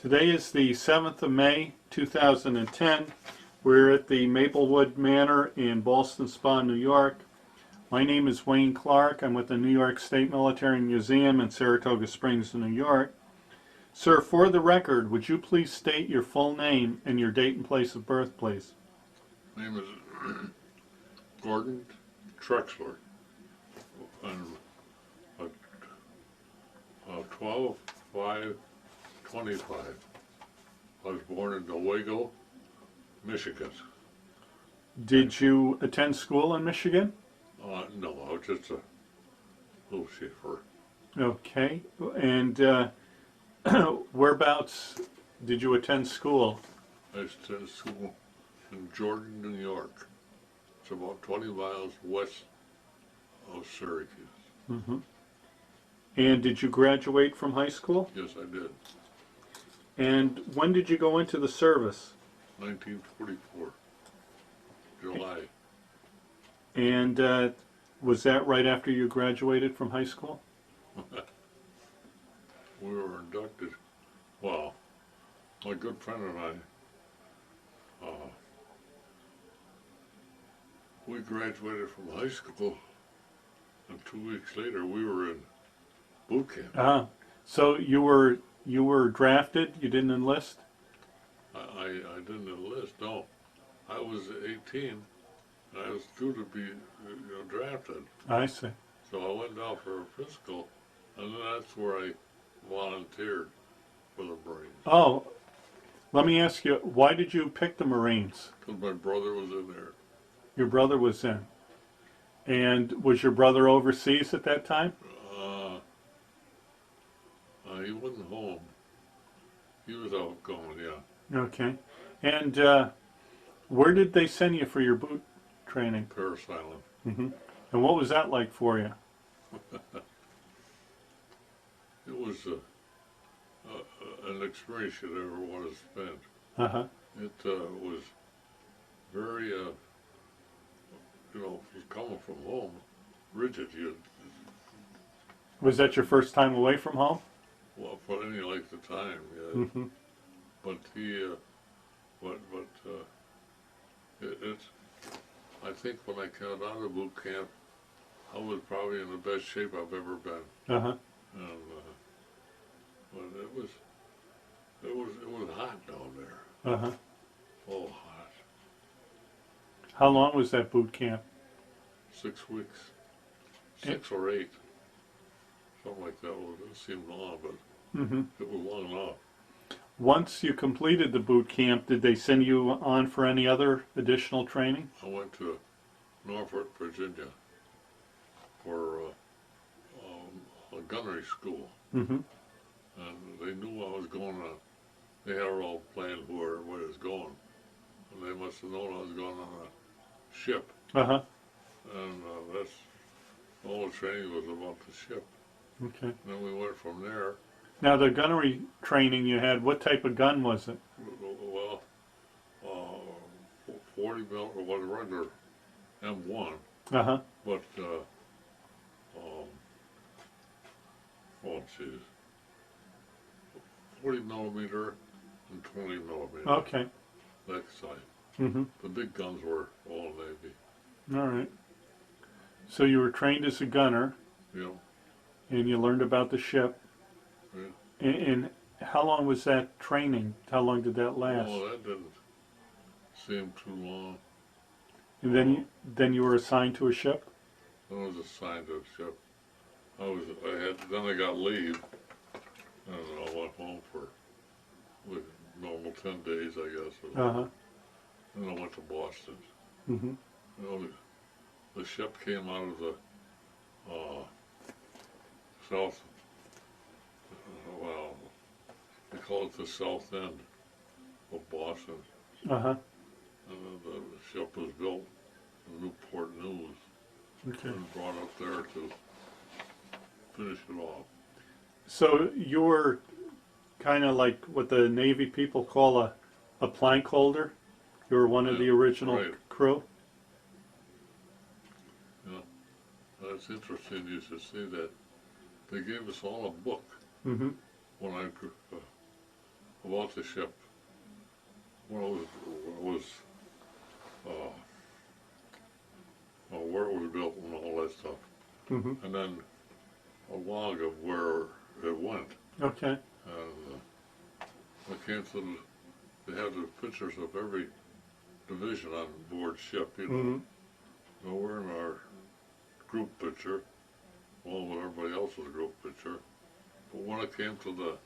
Today is the 7th of May, 2010. We're at the Maplewood Manor in Ballston Spa, New York. My name is Wayne Clark. I'm with the New York State Military Museum in Saratoga Springs, New York. Sir, for the record, would you please state your full name and your date and place of birth, please? My name is Gordon Trexler. I'm 12/5/25. I was born in Newaygo, Michigan. Did you attend school in Michigan? No, I was just a little shifter. Okay. And whereabouts did you attend school? I attended school in Jordan, New York. It's about 20 miles west of Syracuse. Mm-hmm. And did you graduate from high school? Yes, I did. And when did you go into the service? 1944, July. And was that right after you graduated from high school? We were inducted. Well, my good friend and I, we graduated from high school, and 2 weeks later we were in boot camp. So you were drafted? You didn't enlist? I didn't enlist. No, I was 18, and I was due to be drafted. I see. So I went down for a physical, and then that's where I volunteered for the Marines. Oh, let me ask you, why did you pick the Marines? Because my brother was in there. Your brother was in. And was your brother overseas at that time? He wasn't home. He was out going, yeah. Okay. And where did they send you for your boot training? Paris Island. Mm-hmm. And what was that like for you? It was an experience you never want to spend. Uh-huh. It was very, coming from home, rigid. Was that your first time away from home? Well, for any length of time, yeah. Mm-hmm. But I think when I came out of boot camp, I was probably in the best shape I've ever been. Uh-huh. And but it was hot down there. Uh-huh. Oh, hot. How long was that boot camp? 6 weeks, 6 or 8, something like that. It seemed long, but Mm-hmm. it was long enough. Once you completed the boot camp, did they send you on for any other additional training? I went to Norfolk, Virginia for a gunnery school. Mm-hmm. And they knew I was going on. They had it all planned where I was going. And they must have known I was going on a ship. Uh-huh. And that's all the training was about the ship. Okay. And then we went from there. Now, the gunnery training you had, what type of gun was it? Well, 40 mil, or was a regular M1. Uh-huh. But, oh, geez. 40 millimeter and 20 millimeter. Okay. That side. Mm-hmm. The big guns were all Navy. All right. So you were trained as a gunner, Yeah. and you learned about the ship. Yeah. And how long was that training? How long did that last? Oh, that didn't seem too long. And then you were assigned to a ship? I was assigned to a ship. Then I got leave, and I went home for like normal 10 days, I guess. Uh-huh. And I went to Boston. Mm-hmm. The ship came out of the south, well, they call it the south end of Boston. Uh-huh. And the ship was built in Newport News. Okay. And brought up there to finish it off. So you were kind of like what the Navy people call a plank holder? You were one of the original crew? Yeah. That's interesting you should say that. They gave us all a book Mm-hmm. when I about the ship. Well, where it was built and all that stuff. Mm-hmm. And then a log of where it went. Okay. And I came to they had the pictures of every division on board ship, you know. Mm-hmm. So we're in our group picture, along with everybody else's group picture. But when it came to the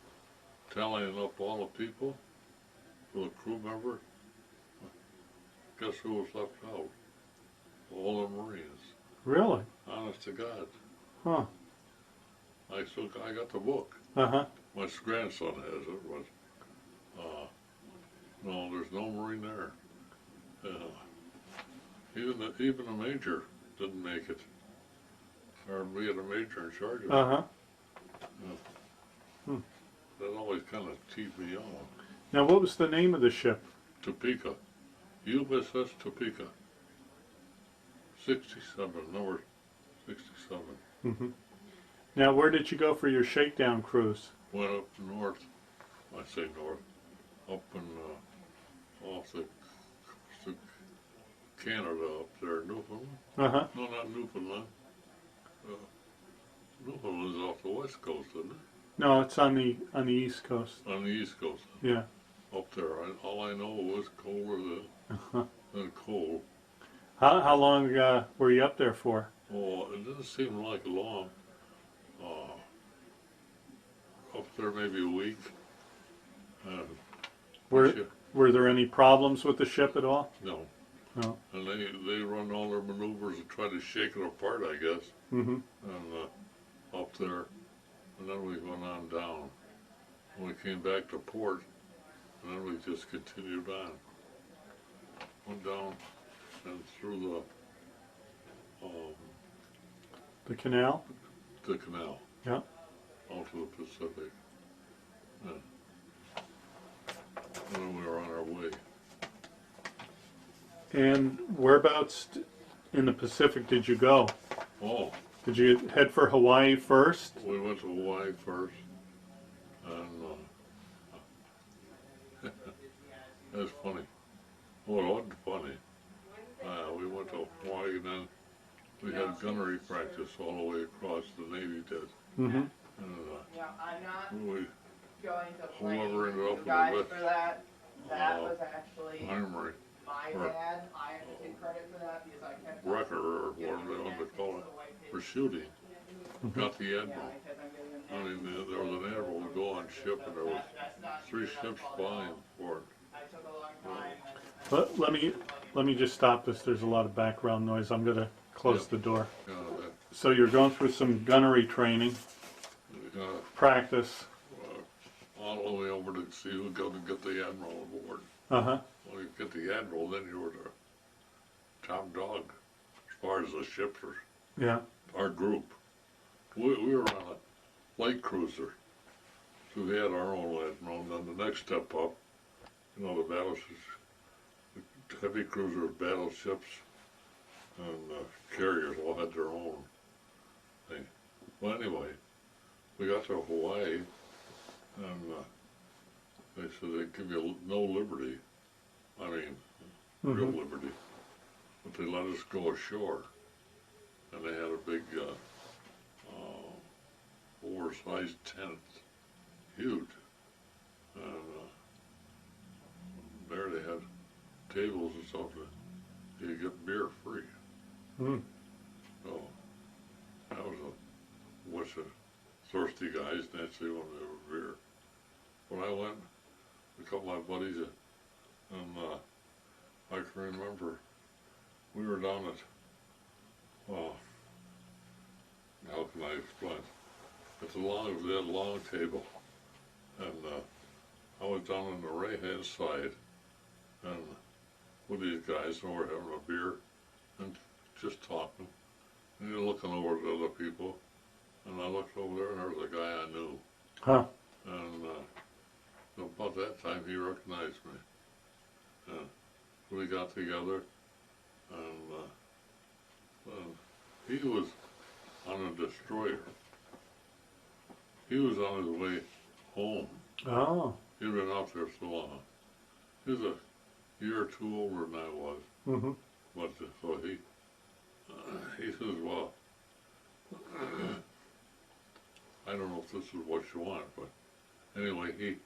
tallying up all the people, for the crew member, guess who was left out? All the Marines. Really? Honest to God. Huh. I got the book. Uh-huh. My grandson has it, but no, there's no Marine there. Even the major didn't make it. Or we had a major in charge of it. Uh-huh. That always kind of teed me on. Now, what was the name of the ship? Topeka. USS Topeka. 67, number 67. Mm-hmm. Now, where did you go for your shakedown cruise? Went up north, I say north, up in, off the Canada up there, Newfoundland. Uh-huh. No, not Newfoundland. Newfoundland is off the west coast, isn't it? No, it's on the east coast. On the east coast. Yeah. Up there. All I know was colder than cold. How long were you up there for? Oh, it didn't seem like long. Up there maybe a week. Were there any problems with the ship at all? No. No. And they run all their maneuvers and try to shake it apart, I guess. Mm-hmm. And up there, and then we went on down. And we came back to port, and then we just continued on. Went down and through The canal? the canal. Yeah. Out to the Pacific. Yeah. And then we were on our way. And whereabouts in the Pacific did you go? Oh, Did you head for Hawaii first? we went to Hawaii first, and that's funny. Well, it wasn't funny. We went to Hawaii, and then we had gunnery practice all the way across the Navy did. Mm-hmm. And Yeah, I'm not we going to blame whoever ended up you with guys the for that. That uh, was actually armory my or bad. I have to take credit for that because I kept wrecker, or whatever they wanted to call it, for shooting. Got the Yeah, admiral. because I'm getting I them. mean, there was an admiral to go on ship, and there was That's not 3 that's ships all flying wrong. for it. I took a long time. Let me just stop this. There's a lot of background noise. I'm gonna close Yep. the door. You know, So you're going through some gunnery training, practice. all the way over to see who going to get the admiral aboard. Uh-huh. When you get the admiral, then you were the top dog as far as the ships are. Yeah. Our group. We were on a light cruiser, so we had our own admiral. And then the next step up, you know, the battleships, the heavy cruisers, battleships, and carriers all had their own thing. Well, anyway, we got to Hawaii, and they said they'd give you no liberty. I mean, real liberty. But they let us go ashore. And they had a big oversized tent, huge. And there they had tables and stuff that you get beer free. Mm. So that was a bunch of thirsty guys, naturally wanted to have a beer. When I went, a couple of my buddies, and I can remember we were down at, how can I explain? It's a long table, and I was down on the right-hand side, and with these guys, and we're having a beer, and just talking, and you're looking over at other people, and I looked over there, and there was a guy I knew, Huh. and about that time he recognized me, and we got together, and he was on a destroyer. He was on his way home, Oh. He'd been out there so long. He was a year or two older than I was. Mm-hmm. But so he says, well, I don't know if this is what you want, but anyway, he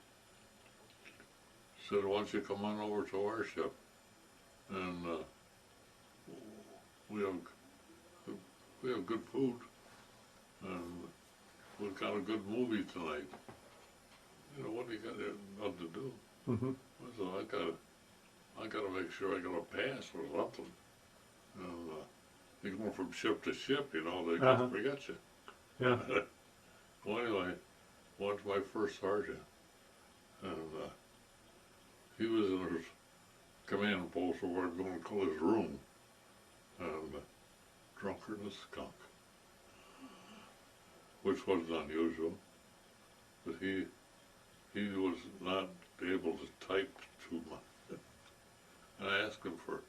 said, why don't you come on over to our ship? And we have good food, and we've got a good movie tonight. You know, what do you got nothing to do? Mm-hmm. So I gotta make sure I got a pass or something. And you go from ship to ship, you know, they Uh-huh. forget you. Yeah. Well, anyway, went to my first sergeant, and he was in his command post, or what I'm going to call his room, and drunker than a skunk, which wasn't unusual, but he was not able to type too much. And I asked him for,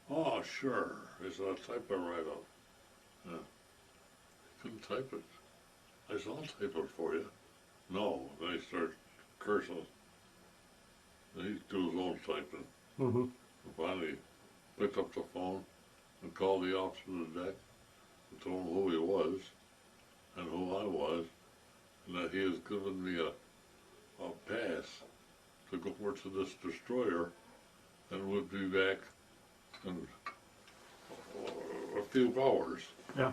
oh, sure. He said, I'll type it right up. Yeah. He couldn't type it. I said, I'll type it for you. No. Then he started cursing. Then he'd do his own typing. Mm-hmm. And finally, he picked up the phone and called the officer of the deck and told him who he was and who I was, and that he has given me a pass to go over to this destroyer and would be back in a few hours. Yeah.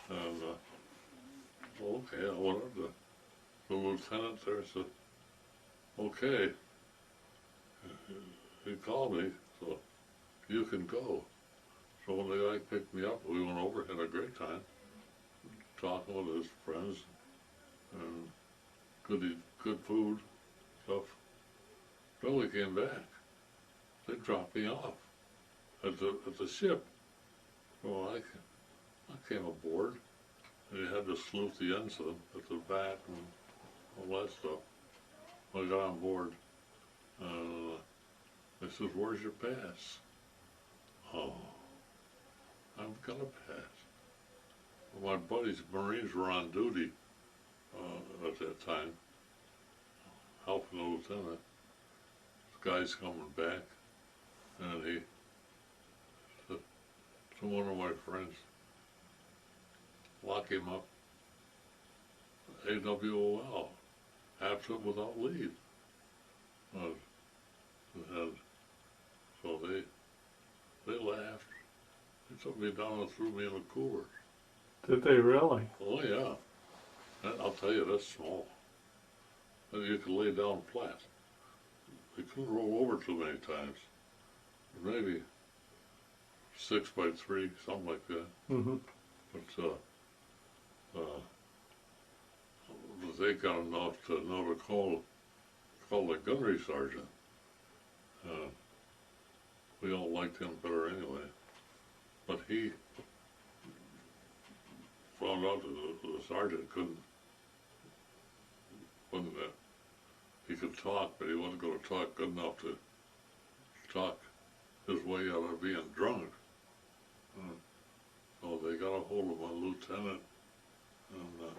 And okay, I went up to the lieutenant there and said, okay. He called me, so you can go. So when the guy picked me up, we went over, had a great time, talking with his friends, and good food, stuff. Then we came back. They dropped me off at the ship. Well, I came aboard, and you had to sleuth the ensign at the back and all that stuff. I got on board, and I said, where's your pass? Oh, I've got a pass. Well, my buddies, Marines, were on duty at that time, helping the lieutenant. This guy's coming back, and he said to one of my friends, lock him up, AWOL, absent without leave. And so they laughed. They took me down and threw me in a cooler. Did they really? Oh yeah. And I'll tell you, that's small. And you can lay down flat. You couldn't roll over too many times. Maybe 6 by 3, something like that. Mm-hmm. But they got enough to know to call the gunnery sergeant. We all liked him better anyway. But he found out that the sergeant he could talk, but he wasn't going to talk good enough to talk his way out of being drunk. So they got a hold of my lieutenant, and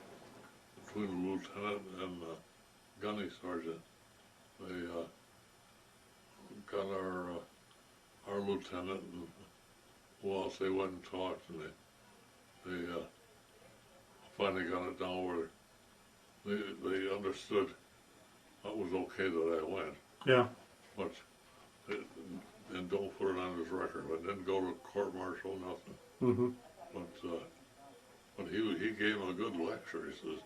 between the lieutenant and the gunny sergeant, they got our lieutenant and who else, they went and talked, and they finally got it down where they understood it was okay that I went, Yeah. but and don't put it on his record. I didn't go to court martial, nothing. Mm-hmm. But he gave him a good lecture. He says,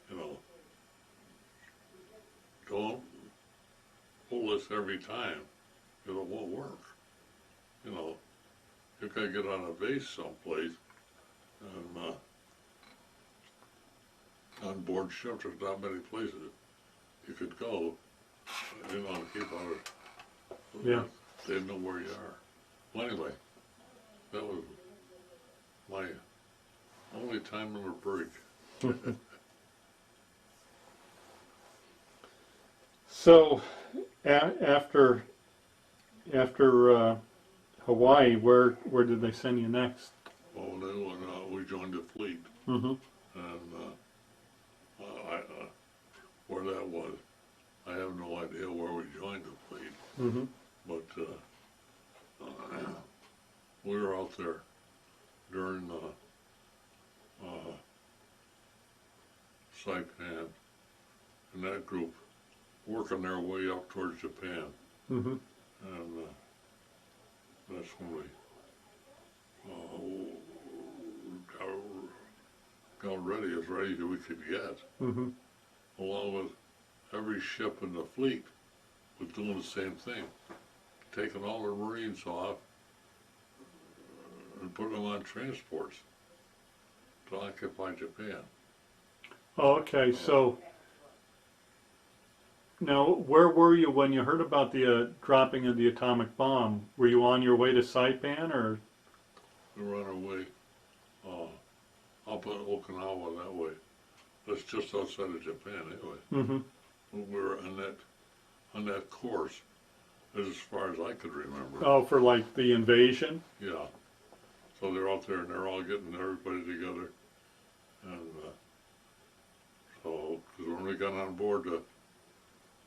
you know, don't pull this every time, because it won't work. You know, you gotta get on a base someplace, and on board ship, there's not many places you could go, you know, to keep out of, Yeah. they know where you are. Well, anyway, that was my only time on a break. So, after Hawaii, where did they send you next? Well, then when we joined the fleet, Mm-hmm. and where that was, I have have no idea where we joined the fleet, Mm-hmm. but we were out there during Saipan, and that group working their way up towards Japan, Mm-hmm. and that's when we got ready as ready as we could get, Mm-hmm. along with every ship in the fleet was doing the same thing, taking all the Marines off and putting them on transports to occupy Japan. Oh, okay, so now where were you when you heard about the dropping of the atomic bomb? Were you on your way to Saipan, or? We were on our way up in Okinawa that way. That's just outside of Japan anyway. Mm-hmm. We were on that course as far as I could remember. Oh, for like the invasion? Yeah. So they're out there and they're all getting everybody together. And so, because when we got on board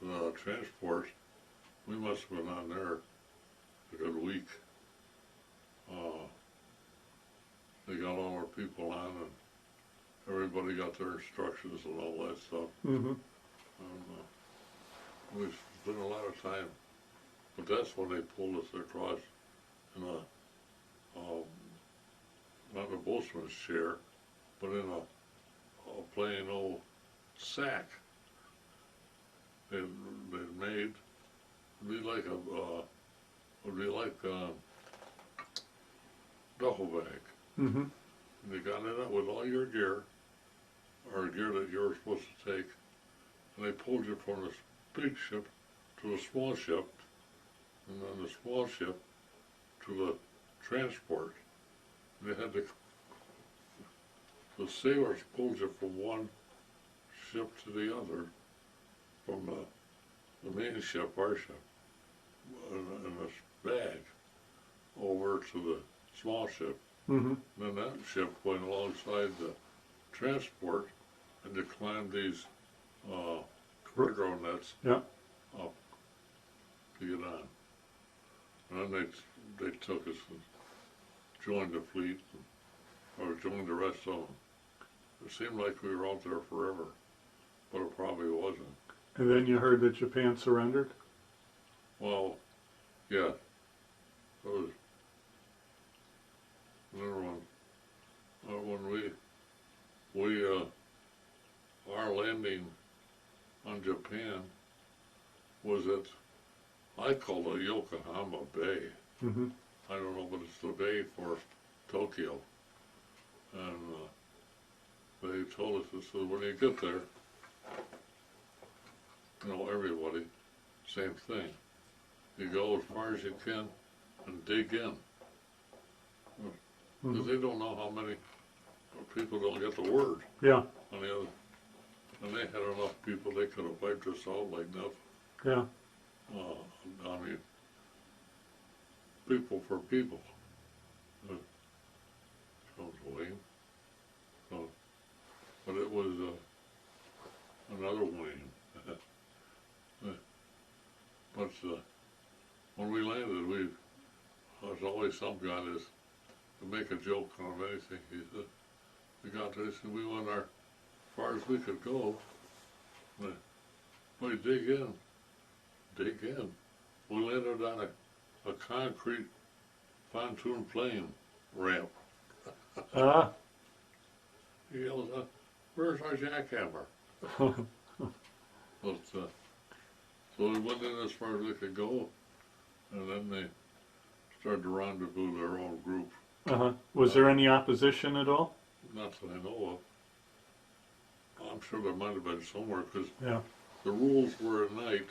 the transport, we must have been on there a good week. They got all our people on and everybody got their instructions and all that stuff. Mm-hmm. And we spent a lot of time. But that's when they pulled us across in not a boatswain's chair, but in a plain old sack. They made, it'd be like a duffel bag. Mm-hmm. And they got in it with all your gear, or gear that you were supposed to take, and they pulled you from this big ship to a small ship, and then the small ship to the transport. And they had the sailors pulled you from one ship to the other, from the main ship, our ship, in this bag, over to the small ship. Mm-hmm. Then that ship went alongside the transport, and they climbed these cargo nets Yeah. up to get on. And then they took us and joined the fleet, or joined the rest of them. It seemed like we were out there forever, but it probably wasn't. And then you heard that Japan surrendered? Well, yeah, it was another one. When we our landing on Japan was at, I call it Yokohama Bay. Mm-hmm. I don't know, but it's the bay for Tokyo. And they told us, they said, when you get there, you know, everybody, same thing. You go as far as you can and dig in. Because they don't know how many people don't get the word. Yeah. On the other, and they had enough people, they could have wiped us out like nothing. Yeah. I mean, people for people. Sounds lame. So, but it was another Wayne. But when we landed, there's always some guy that's to make a joke on anything. He said, we got this and we went as far as we could go. We dig in. We landed on a concrete pontoon plane ramp. He yells out, where's our jackhammer? But, so we went in as far as we could go, and then they started to rendezvous their own group. Uh-huh. Was there any opposition at all? Not that I know of. I'm sure there might have been somewhere, because Yeah. the rules were at night.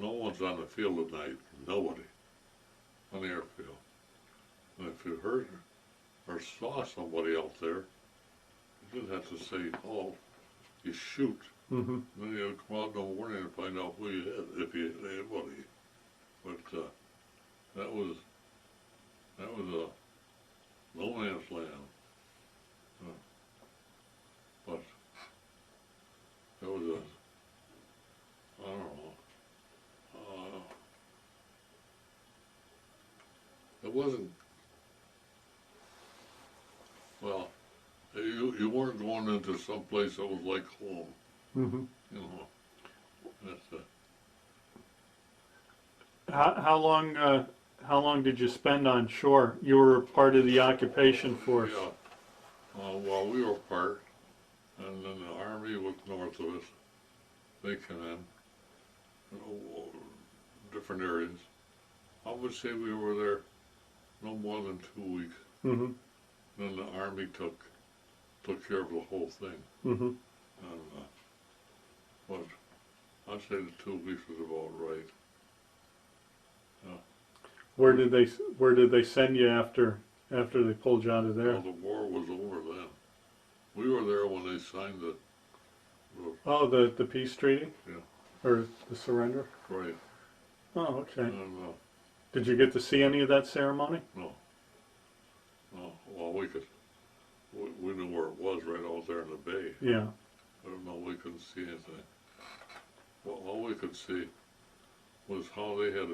No one's on the field at night. Nobody on the airfield. And if you heard or saw somebody out there, you didn't have to say, oh, you shoot. Mm-hmm. Then you had to come out in the morning and find out who you hit, if you hit anybody. But that was a no man's land. But it wasn't, well, you weren't going into some place that was like home, Mm-hmm. you know. That's How long did you spend on shore? You were part of the occupation force. yeah. Well, we were part, and then the Army was north of us. They came in, you know, different areas. I would say we were there no more than 2 weeks. Mm-hmm. Then the Army took care of the whole thing. Mm-hmm. And, but I'd say the 2 weeks was about right. Where did they send you after they pulled you out of there? Well, the war was over then. We were there when they signed the Oh, the peace treaty? Yeah. Or the surrender? right. Oh, okay. And Did you get to see any of that ceremony? no. Well, we knew where it was right out there in the bay. Yeah. I don't know, we couldn't see anything. Well, all we could see was how they had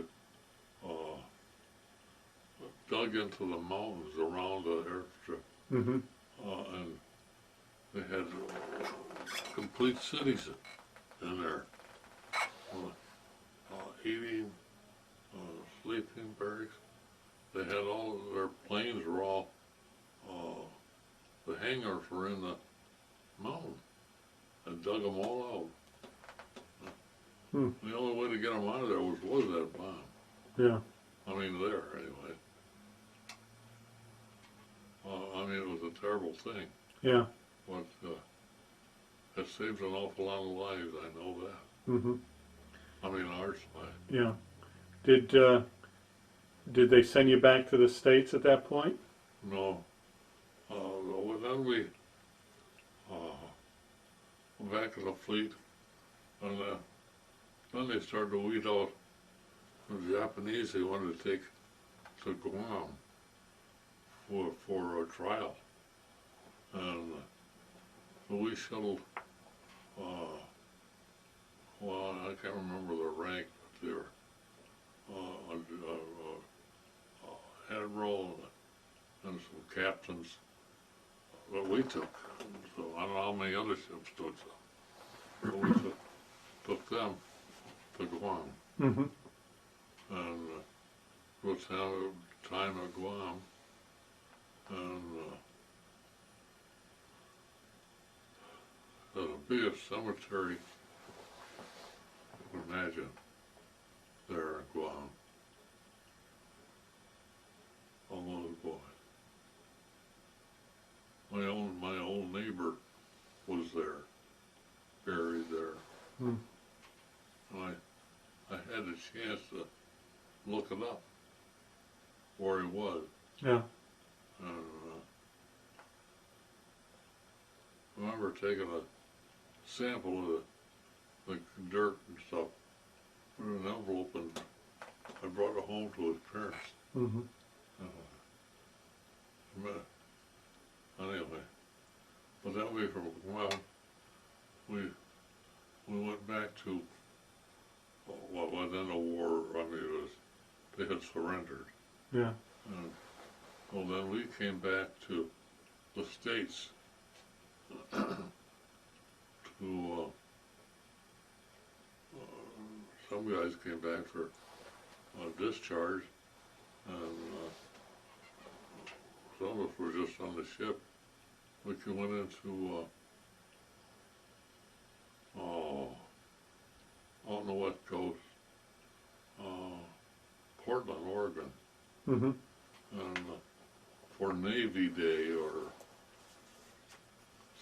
dug into the mountains around the airstrip, Mm-hmm. and they had complete cities in there. Eating, sleeping barracks. They had all of their planes were all, the hangars were in the mountain, and dug them all out. Hmm. The only way to get them out of there was that bomb. Yeah. I mean, there anyway. I mean, it was a terrible thing, Yeah. but it saves an awful lot of lives. I know that. Mm-hmm. I mean, our side. Yeah. Did they send you back to the States at that point? No. Well, then we went back to the fleet, and then they started to weed out the Japanese they wanted to take to Guam for a trial. And so we shuttled, well, I can't remember the rank, but they were admiral and some captains that we took. So I don't know how many other ships took some. But we took them to Guam. Mm-hmm. And was time at Guam. And the biggest cemetery you can imagine there at Guam. All those boys. My own neighbor was there, buried there. Hmm. And I had a chance to look it up, where he was. Yeah. And I remember taking a sample of the dirt and stuff, put it in an envelope, and I brought it home to his parents. Mm-hmm. Anyway, but that way from Guam, we went back to what was in the war. I mean, it was they had surrendered. Yeah. And well, then we came back to the States to some guys came back for discharge, and some of us were just on the ship. We went into on the west coast, Portland, Oregon, Mm-hmm. and for Navy Day or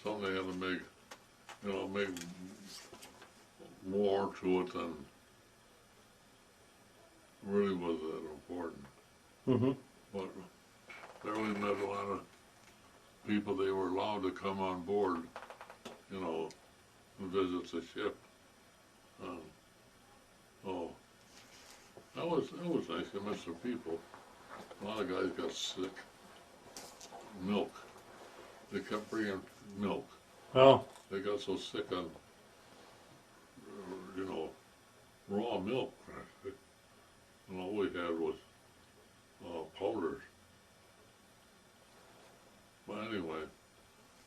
something, they had to make more to it than really was that important. Mm-hmm. But there we met a lot of people. They were allowed to come on board, you know, and visit the ship. Oh, that was nice. I met some people. A lot of guys got sick. Milk. They kept bringing milk. Oh. They got so sick on, you know, raw milk. And all we had was powders. But anyway,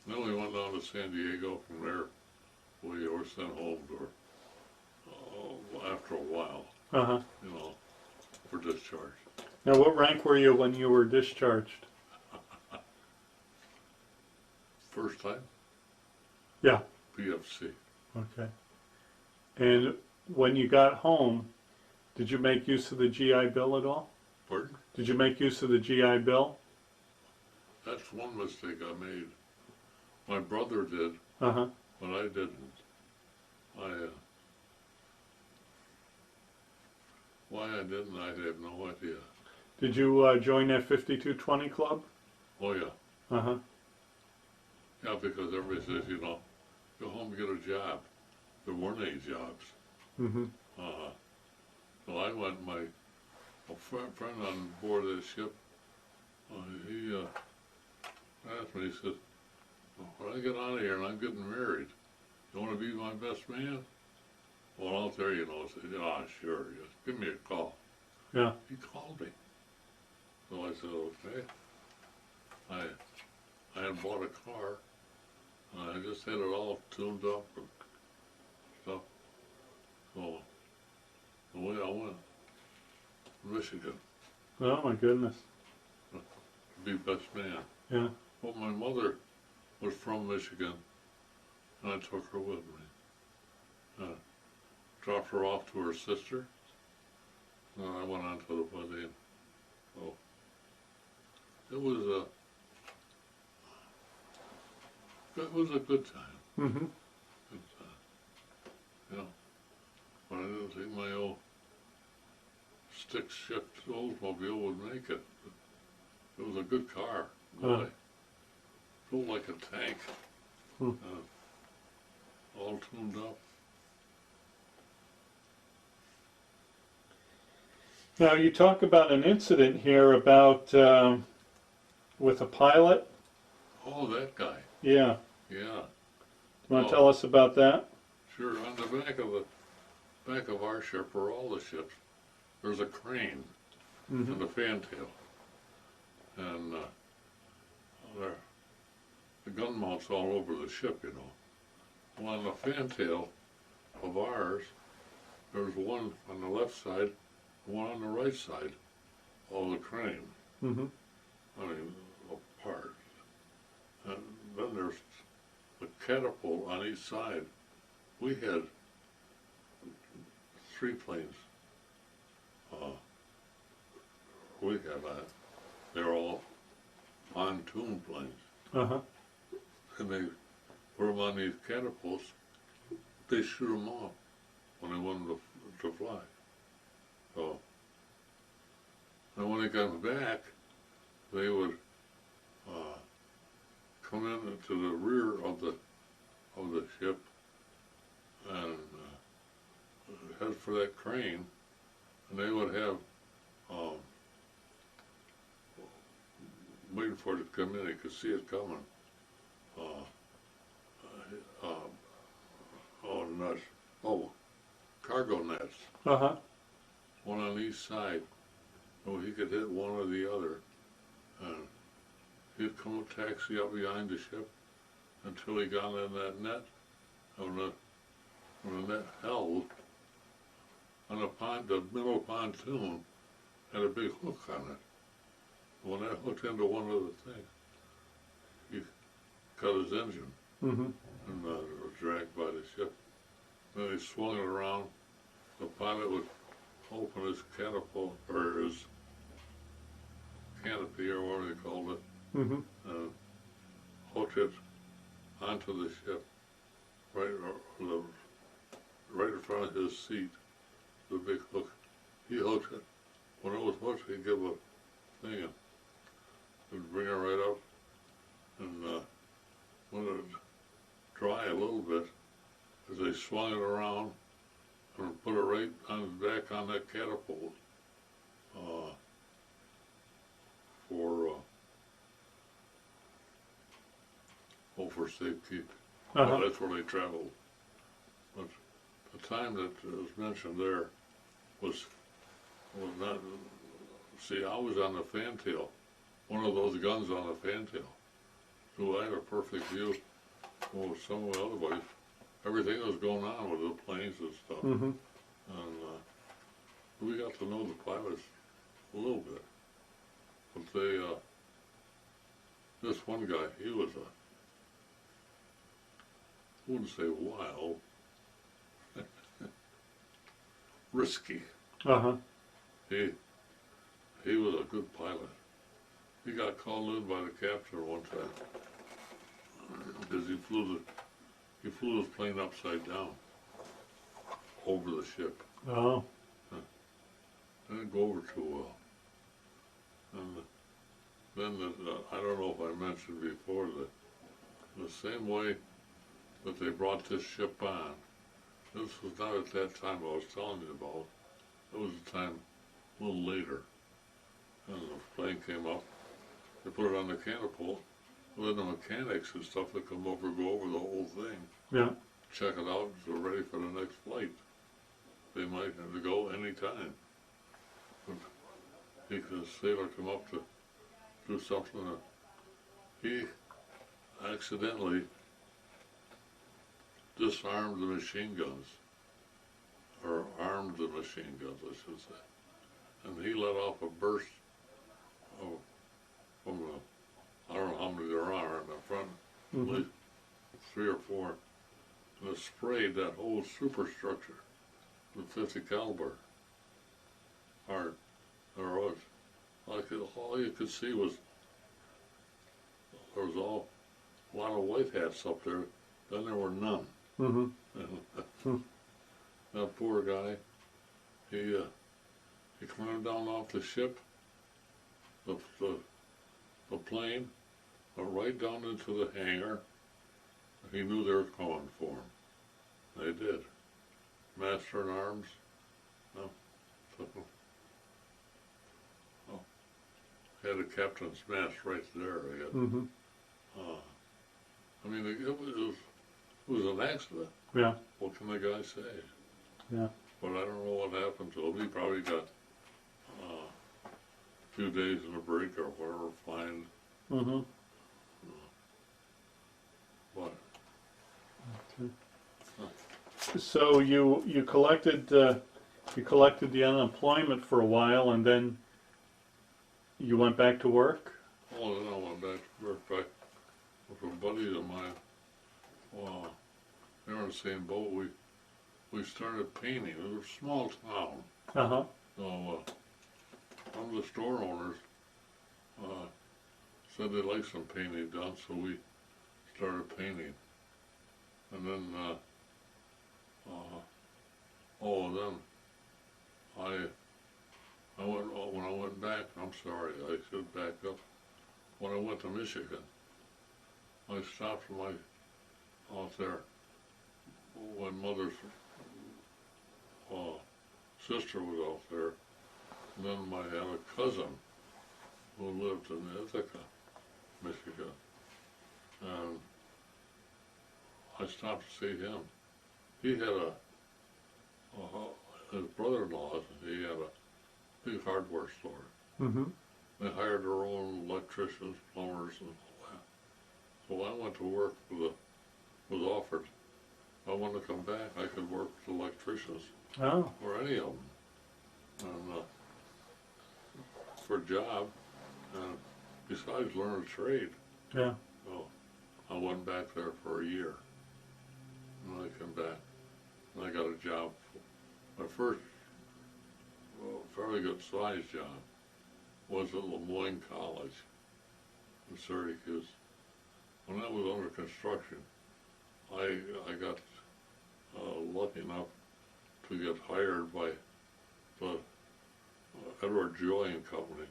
then we went down to San Diego. From there, we were sent home to after a while, Uh-huh. you know, for discharge. Now, what rank were you when you were discharged? First time? Yeah. PFC. Okay. And when you got home, did you make use of the GI Bill at all? Pardon? Did you make use of the GI Bill? That's one mistake I made. My brother did, Uh-huh. but I didn't. Why I didn't, I have no idea. Did you join that 5220 club? Oh yeah. Uh-huh. Yeah, because everybody says, you know, go home and get a job. There weren't any jobs. Mm-hmm. So I went, a friend on board of the ship, he asked me, he said, when I get out of here and I'm getting married, you want to be my best man? Well, I'll tell you, I said, yeah, sure, just give me a call. Yeah. He called me. So I said, okay. I had bought a car, and I just had it all tuned up and stuff. So away I went to Michigan Oh, my goodness. to be best man. Yeah. Well, my mother was from Michigan, and I took her with me. Dropped her off to her sister, and I went on to the wedding. So it was a good time. Mm-hmm. Good time. You know, but I didn't think my old stick-shift Oldsmobile would make it. It was a good car, boy. Flew like a tank. Hmm. All tuned up. Now, you talk about an incident here about with a pilot. Oh, that guy. Yeah. Yeah. You want to tell us about that? Sure. On the back of our ship, or all the ships, there's a crane Mm-hmm. and a fantail, and the gun mounts all over the ship, you know. Well, on the fantail of ours, there's one on the left side, one on the right side of the crane. Mm-hmm. I mean, apart. And then there's the catapult on each side. We had 3 planes. We had that. They're all pontoon planes. Uh-huh. And they put them on these catapults. They shoot them off when they wanted to fly. So, and when they got back, they would come into the rear of the ship and head for that crane, and they would have waiting for it to come in. They could see it coming. Cargo nets. Uh-huh. One on each side. So he could hit one or the other. And he'd come a taxi up behind the ship until he got in that net. And when the net held, on the middle pontoon had a big hook on it. When that hooked into one of the things, he cut his engine. Mm-hmm. And was dragged by the ship. Then he swung it around. The pilot would open his catapult, or his canopy, or whatever they called it, Mm-hmm. and hooked it onto the ship, right in front of his seat, the big hook. He hooked it. When it was hooked, he'd give a thing, and he'd bring it right up, and when it dry a little bit, as they swung it around and put it right on his back on that catapult for safekeeping. Uh-huh. That's where they traveled. But the time that was mentioned there was not see, I was on the fantail, one of those guns on the fantail. So I had a perfect view. Well, some of the other boys, everything that was going on with the planes and stuff. Mm-hmm. And we got to know the pilots a little bit. But they, this one guy, he was I wouldn't say wild, risky. Uh-huh. He was a good pilot. He got called in by the captain one time because he flew his plane upside down over the ship. Oh. Didn't go over too well. And then I don't know if I mentioned before that the same way that they brought this ship on, this was not at that time I was telling you about. It was a time a little later. And the plane came up, they put it on the catapult, and then the mechanics and stuff that come over go over the whole thing, Yeah. check it out, so we're ready for the next flight. They might have to go any time. But a sailor come up to do something, he accidentally disarmed the machine guns, or armed the machine guns, I should say. And he let off a burst from the, I don't know how many there are in the front, at least 3 or 4, and it sprayed that whole superstructure with 50 caliber hard. There was, all you could see was, there was a lot of white hats up there, then there were none. Mm-hmm. That poor guy, he climbed down off the ship, the plane, right down into the hangar. He knew they were calling for him. They did. Master in arms. No. Had a captain's mast right there. Mm-hmm. I mean, it was an accident. Yeah. What can the guy say? Yeah. But I don't know what happened to him. He probably got a few days in a break or whatever, fined. Mm-hmm. But So you collected the unemployment for a while, and then you went back to work. oh, then I went back to work with a buddy of mine. They were in the same boat. We started painting. It was a small town. Uh-huh. So one of the store owners said they'd like some painting done, so we started painting. And then, then when I went back, I'm sorry, I should back up. When I went to Michigan, I stopped out there when Mother's sister was out there. And then I had a cousin who lived in Ithaca, Michigan. And I stopped to see him. He had his brother-in-law, he had a big hardware store. Mm-hmm. They hired their own electricians, plumbers, and all that. So I went to work was offered. If I wanted to come back, I could work with electricians, Oh. or any of them, and for a job, and besides learn a trade. Yeah. So I went back there for a year, and I came back, and I got a job. My first fairly good sized job was at Lemoyne College in Syracuse. When that was under construction, I got lucky enough to get hired by the Edward Joy and Company,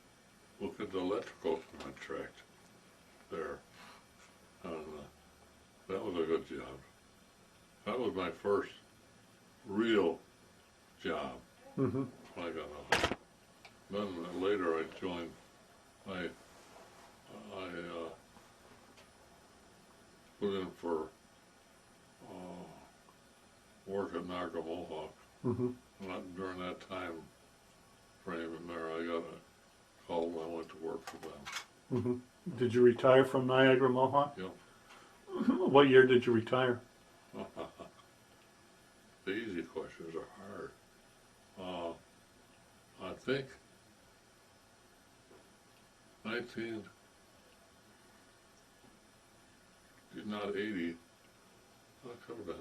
look at the electrical contract there. And that was a good job. That was my first real job. Mm-hmm. I got out. Then later I joined, I put in for work at Naga Mohawk. Mm-hmm. Not during that time frame in there, I got called and I went to work for them. Hmm. Did you retire from Niagara Mohawk? Yep. What year did you retire? The easy questions are hard. I think 19, not 80, that could have been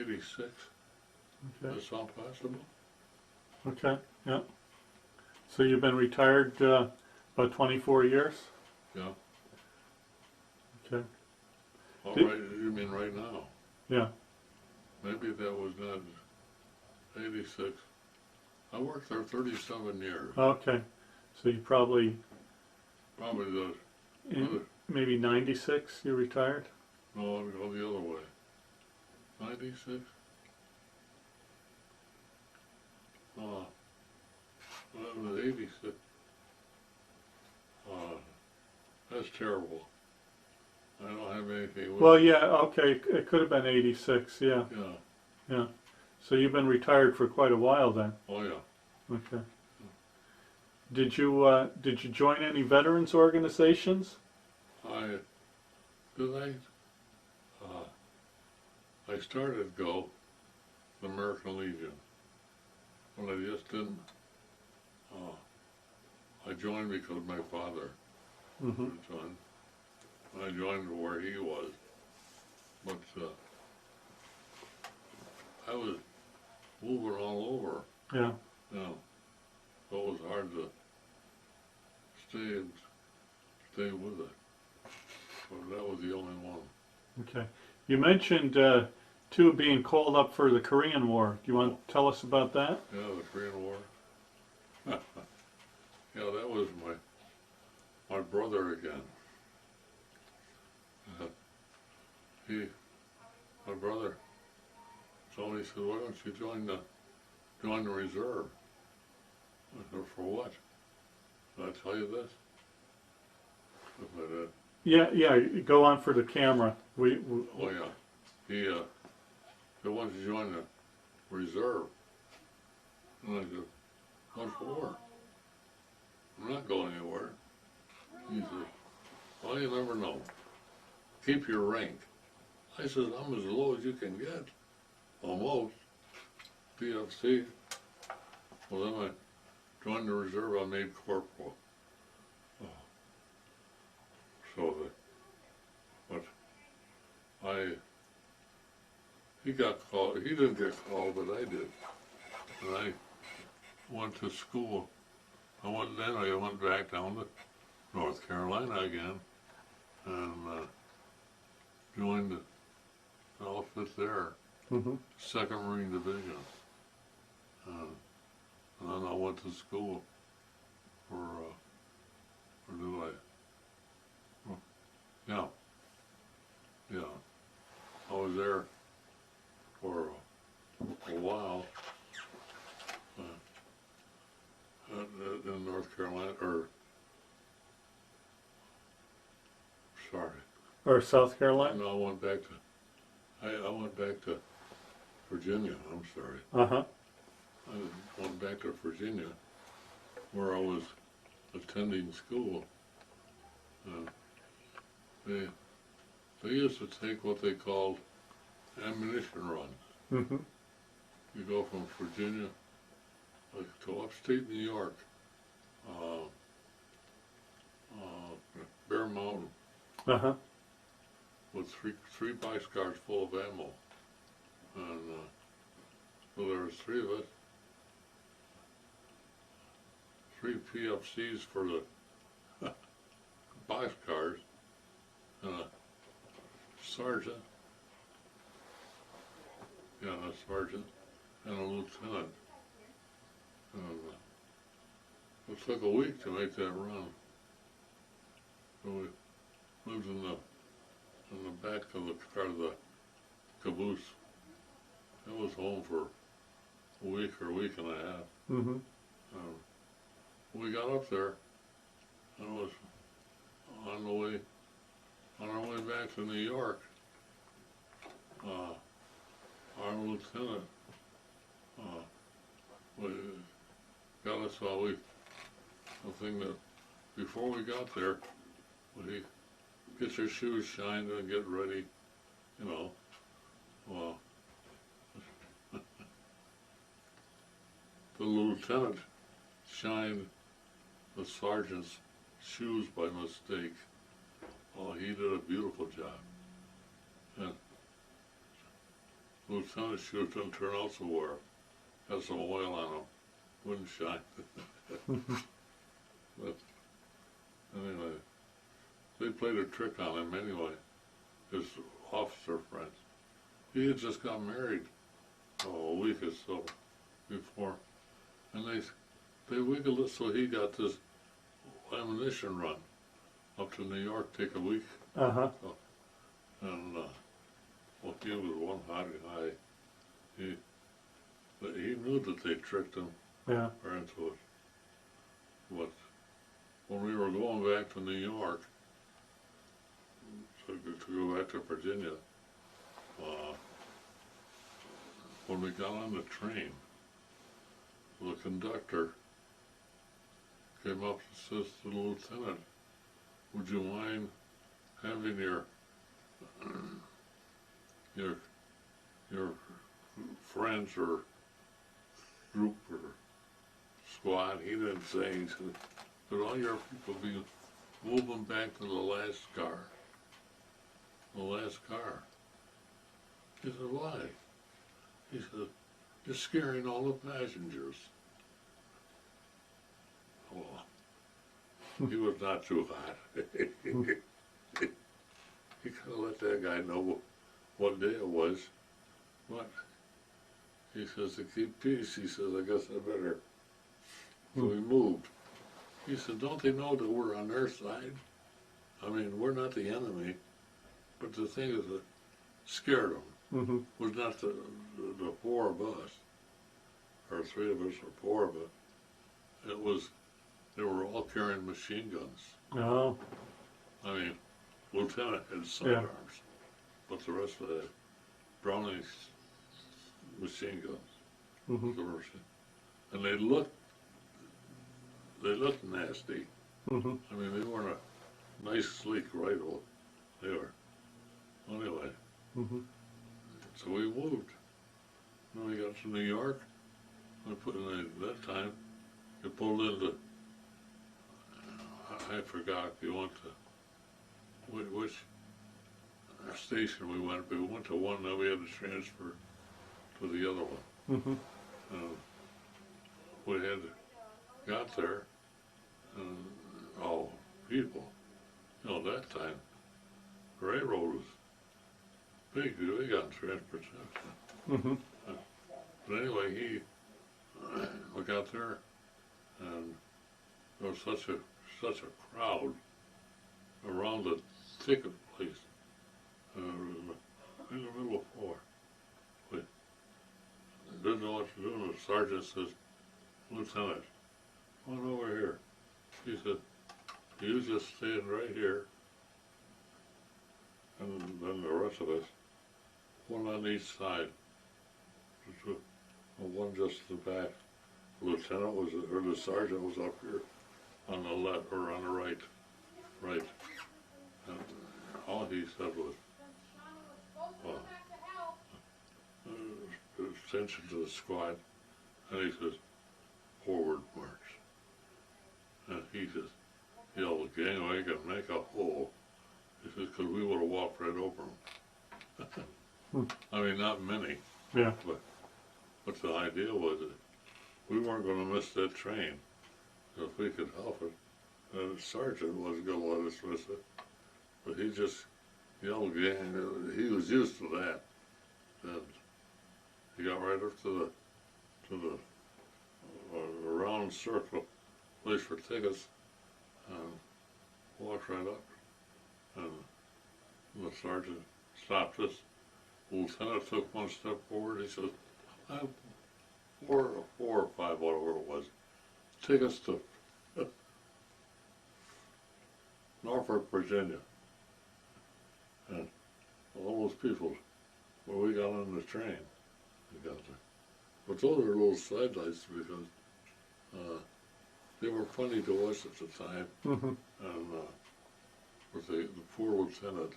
86. Okay. Does that sound possible? Okay. Yeah. So you've been retired about 24 years? Yeah. Okay. Oh, Did- right, you mean right now? Yeah. Maybe that was not 86. I worked there 37 years. Okay. So you probably, Probably the in maybe 96 you retired? no, I'll go the other way. 96? That was 86. That's terrible. I don't have anything with Well, yeah, okay. It could have been 86, yeah. Yeah. Yeah. So you've been retired for quite a while then? Oh, yeah. Okay. Did you join any veterans organizations? Did I started go the American Legion. When I just didn't. I joined because my father Mm-hmm. joined. I joined where he was, but I was moving all over. Yeah. So it was hard to stay with it. But that was the only one. Okay. You mentioned too being called up for the Korean War. Do you want to tell us about that? Yeah, the Korean War. Yeah, that was my brother again. My brother told me, he said, why don't you join the reserve? I said, for what? Did I tell you this? I said, Yeah. Go on for the camera. We oh yeah. He said, why don't you join the reserve? And I said, what for? I'm not going anywhere. He said, well, you never know. Keep your rank. I said, I'm as low as you can get. Almost. PFC. Well, then I joined the reserve. I made corporal. So he got called. He didn't get called, but I did. And I went to school. I went back down to North Carolina again, and joined the outfit there, Mhm. 2nd Marine Division. And then I went to school for, or did I? Oh, yeah. I was there for a while in North Carolina, or South Carolina. no, I went back to Virginia. I'm sorry. Uh-huh. I went back to Virginia, where I was attending school. They used to take what they called ammunition runs. Mm-hmm. You go from Virginia to upstate New York, Bear Mountain, Uh-huh. with three boxcars full of ammo. And so there was 3 of us, 3 PFCs for the boxcars, and a sergeant, and a lieutenant. And it took a week to make that run. So we lived in the back of the car, the caboose. I was home for a week or a week and a half. Mm-hmm. We got up there, and it was on our way back to New York. Our lieutenant, got us all the thing that before we got there, when he get your shoes shined and get ready, you know. Well, the lieutenant shined the sergeant's shoes by mistake. Oh, he did a beautiful job. And lieutenant's shoes didn't turn out so well. Had some oil on them. Wouldn't shine. But anyway, they played a trick on him anyway, his officer friends. He had just got married a week or so before, and they wiggled it so he got this ammunition run up to New York, take a week. Uh-huh. And well, he was one hot guy. He knew that they tricked him Yeah. into it. But when we were going back to New York, to go back to Virginia, when we got on the train, the conductor came up and says to the lieutenant, "Would you mind having your friends or group or squad?" He didn't say. He said, "But all your people be moving back to the last car." The last car. He said, "Why?" He said, "You're scaring all the passengers." Oh, he was not too hot. He could have let that guy know what day it was. But he says, to keep peace, he says, "I guess I better." So we moved. He said, "Don't they know that we're on their side? I mean, we're not the enemy." But the thing is that scared them. Mm-hmm. Was not the four of us, or three of us, or four of us. It was, they were all carrying machine guns. Oh. I mean, lieutenant had sidearms, but the rest of the Browning machine guns. Mm-hmm. And they looked nasty. Mm-hmm. I mean, they weren't a nice, sleek rifle. They were. Anyway, Mm-hmm. so we moved. When we got to New York, we put in that time, you pulled into, I forgot if you went to, which station we went, but we went to one, then we had to transfer to the other one. Mm-hmm. We had got there, and people, you know, that time, the railroad was big. We got transportation. Mm-hmm. But anyway, we got there, and there was such a crowd around the ticket place. In the middle of floor. We didn't know what to do, and the sergeant says, "Lieutenant, come on over here." He said, "You just stand right here, and then the rest of us, one on each side. One just the back. The lieutenant was, or the sergeant was up here on the left, or on the right. Right. And all he said was, attention to the squad." And he says, "Forward march." And he says, "Yell, the gangway can make a hole." He says, "Because we would have walked right over them." I mean, not many, Yeah. but the idea was that we weren't going to miss that train if we could help it. And the sergeant wasn't going to let us miss it. But he just yelled, gang. He was used to that. And he got right up to the round circle place for tickets, and walked right up. And the sergeant stopped us. The lieutenant took one step forward. He said, "I have four or five, whatever it was, tickets to Norfolk, Virginia." And all those people, when we got on the train, we got there. But those are little sidelights because they were funny to us at the time. Mm-hmm. And with the poor lieutenant,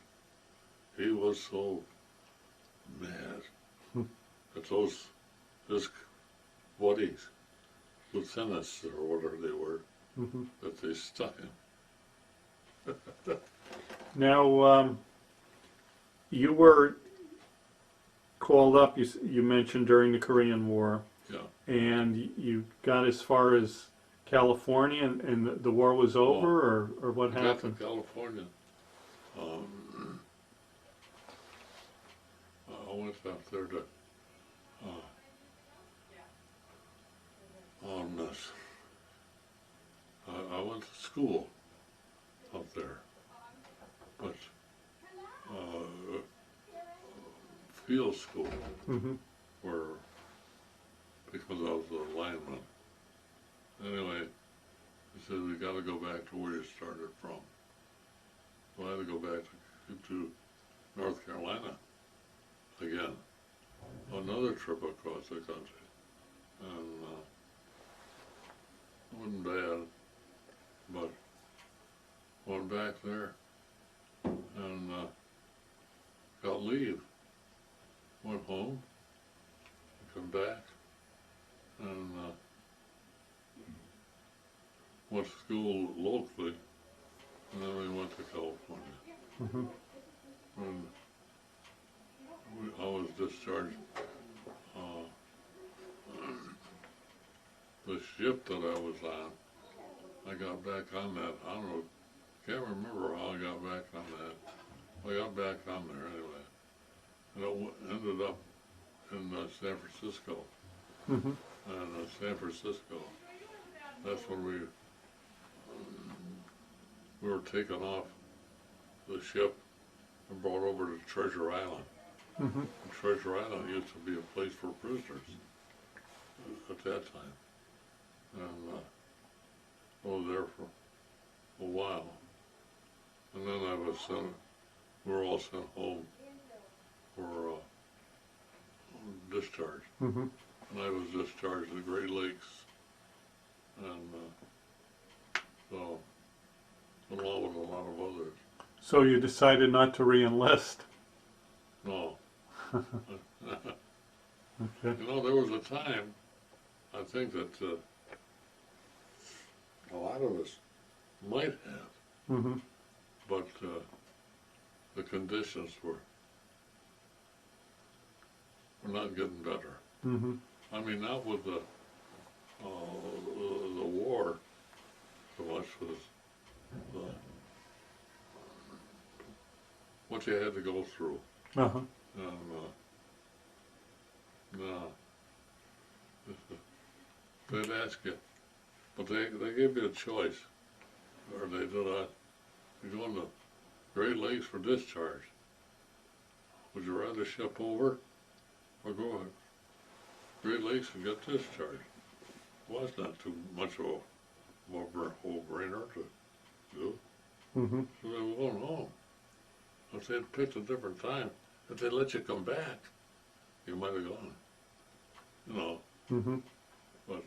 he was so mad at his buddies, lieutenants or whatever they were, that they stuck him. Now, you were called up, you mentioned, during the Korean War, Yeah. and you got as far as California, and the war was over, or what I got happened? to California. I went up there to on this. I went to school up there, but field school, where because I was a lineman. Anyway, he said we got to go back to where you started from. So I had to go back to North Carolina again. Another trip across the country, and it wasn't bad, but went back there and got leave. Went home, come back, and went to school locally, and then we went to California. And I was discharged. The ship that I was on, I got back on that. I don't know, can't remember how I got back on that. I got back on there anyway. And it ended up in San Francisco. And San Francisco, that's when we were taken off the ship and brought over to Treasure Island. And Treasure Island used to be a place for prisoners at that time. And I was there for a while. And then we were all sent home for discharge. And I was discharged to the Great Lakes. And so, along with a lot of others. So you decided not to re-enlist. No. Okay. You know, there was a time, I think that a lot of us might have, but the conditions were not getting better. I mean, not with the war so much as what you had to go through. And they'd ask you, but they gave you a choice, or they did not. You go in the Great Lakes for discharge. Would you rather ship over or go to Great Lakes and get discharged? Well, it's not too much of a whole brainer to do. So they were going home. If they'd picked a different time, if they let you come back, you might have gone. You know. But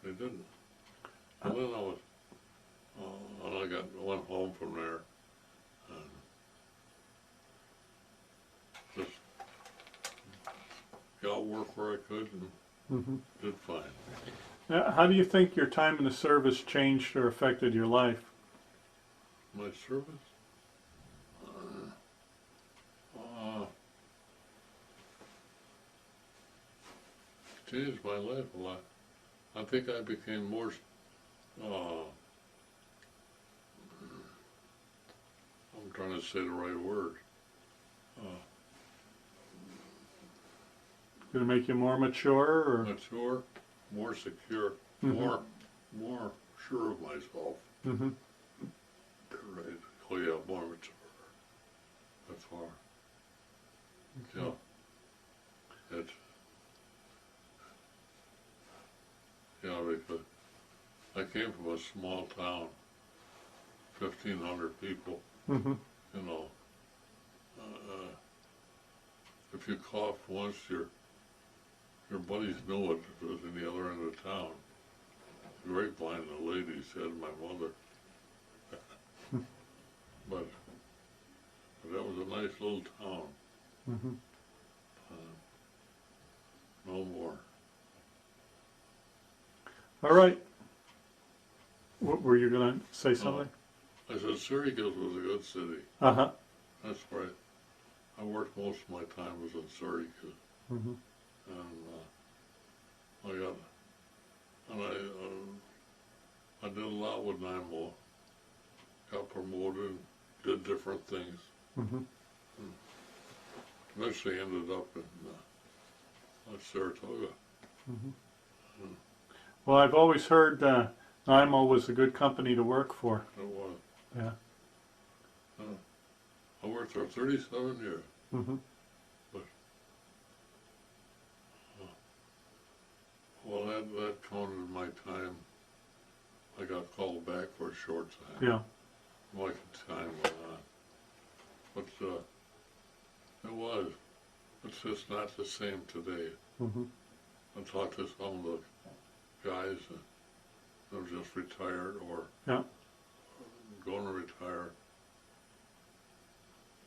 they didn't. And then I went home from there and just got work where I could and did fine. Now, how do you think your time in the service changed or affected your life? My service? Changed my life a lot. I think I became more, I'm trying to say the right word. Did it make you more mature, or? Mature, more secure, more sure of myself. Right. Oh yeah, more mature. That's far. Yeah. It's, yeah, because I came from a small town, 1,500 people. You know, if you coughed once, your buddies knew it if it was in the other end of town. grapevine the lady said, my mother. but that was a nice little town. Mm-hmm. No more. All right. What, were you going to say something? I said Syracuse was a good city. Uh-huh. That's right. I worked most of my time was in Syracuse. Mm-hmm. And I did a lot with Naval. Got promoted, did different things. Mm-hmm. Eventually ended up in Saratoga. Mm-hmm. Well, I've always heard Naval was a good company to work for. It was. Yeah. I worked there 37 years. Mm-hmm. Well, that counted my time. I got called back for a short time. Yeah. Like time went on. But it was. It's just not the same today. Mm-hmm. I talked to some of the guys that have just retired or Yeah. going to retire.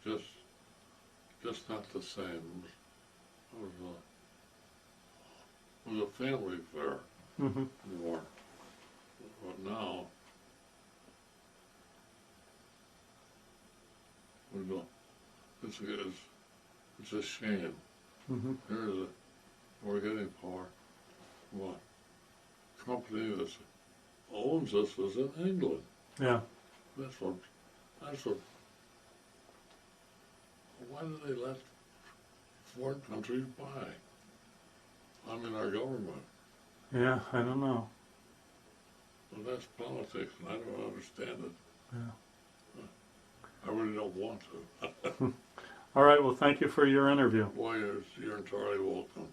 Just not the same. It was a family affair Mm-hmm. more. But now, it's a shame. Mm-hmm. We're getting far. What company that owns us is in England. Yeah. That's what. Why do they let foreign countries buy? I mean, our government. Yeah, I don't know. Well, that's politics, and I don't understand it. Yeah. I really don't want to. All right, well, thank you for your interview. Boy, you're entirely welcome.